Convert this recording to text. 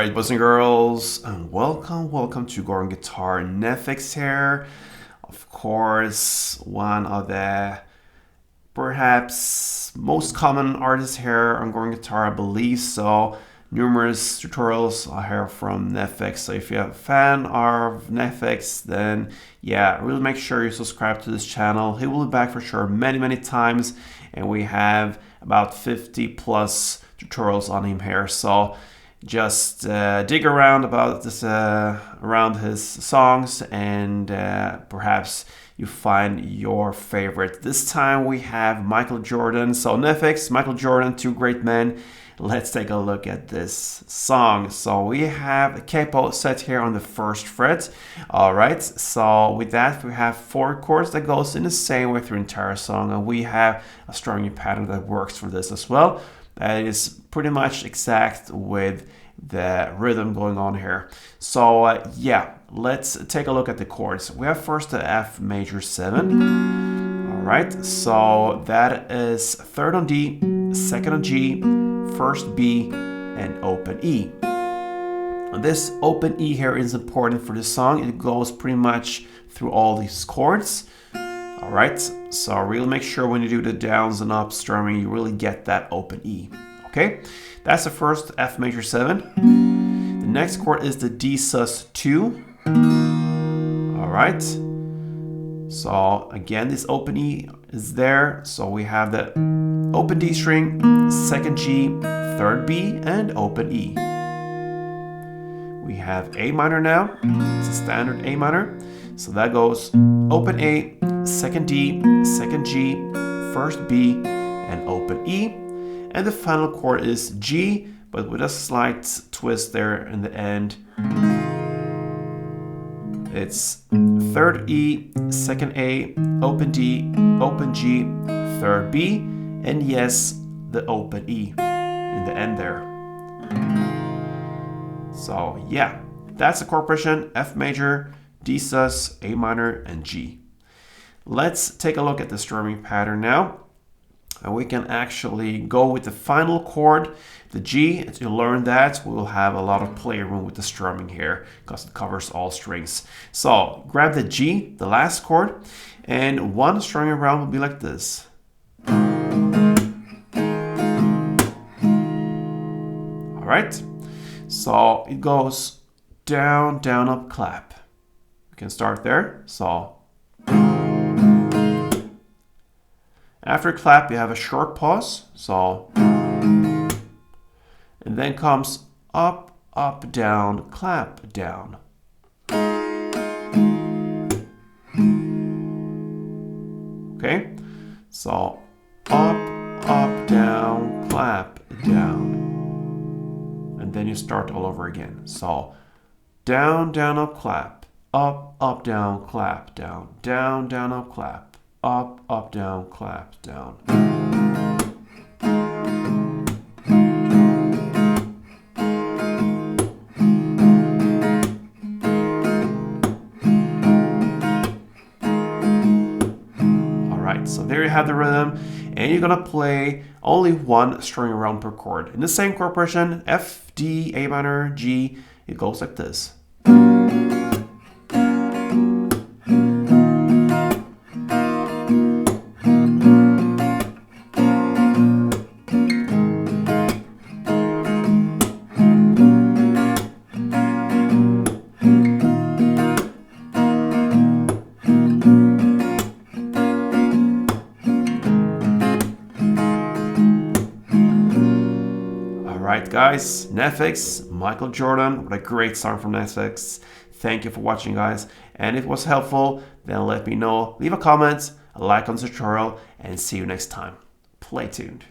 Alright, boys and girls, and welcome to Goran Guitar. Neffex here. Of course, one of the perhaps most common artists here on Goran Guitar, I believe so. Numerous tutorials are here from Neffex, so if you're a fan of Neffex, then yeah, really make sure you subscribe to this channel. He will be back for sure many times, and we have about 50 plus tutorials on him here, so just dig around about this around his songs, and perhaps you find your favorite. This time we have Michael Jordan. So Neffex, Michael Jordan, two great men. Let's take a look at this song. So we have a capo set here on the first fret. All right, so with that we have 4 chords that goes in the same way through the entire song, and we have a strumming pattern that works for this as well. That is pretty much exact with the rhythm going on here. So yeah, let's take a look at the chords. We have first the F major 7. All right, so that is 3rd on D, 2nd on G, 1st B, and open E. This open E here is important for the song. It goes pretty much through all these chords. All right, so really make sure when you do the downs and ups strumming, you really get that open E. Okay, that's the first F major 7. The next chord is the D sus 2. All right, so again, this open E is there. So we have the open D string, 2nd G, 3rd B, and open E. We have A minor now. It's a standard A minor. So that goes open A, 2nd D, 2nd G, 1st B, and open E. And the final chord is G, but with a slight twist there in the end. It's 3rd E, 2nd A, open D, open G, 3rd B, and yes, the open E in the end there. So yeah, that's the chord progression: F major, D sus, A minor, and G. Let's take a look at the strumming pattern now. And we can actually go with the final chord, the G. To learn that, we'll have a lot of playroom with the strumming here because it covers all strings. So grab the G, the last chord, and one strumming round will be like this. All right, so it goes down, down, up, clap. We can start there. So after clap, you have a short pause. So, and then comes up, up, down, clap, down. Okay, so up, up, down, clap, down. And then you start all over again. So down, down, up, clap, up, down, clap, down, down, up, clap. Up, down, clap, down. All right, so there you have the rhythm, and you're gonna play only one strumming round per chord. In the same chord progression, F, D, A minor, G, it goes like this. Alright guys, Neffex, Michael Jordan, what a great song from Neffex. Thank you for watching guys, and if it was helpful, then let me know. Leave a comment, a like on the tutorial, and see you next time. Play tuned.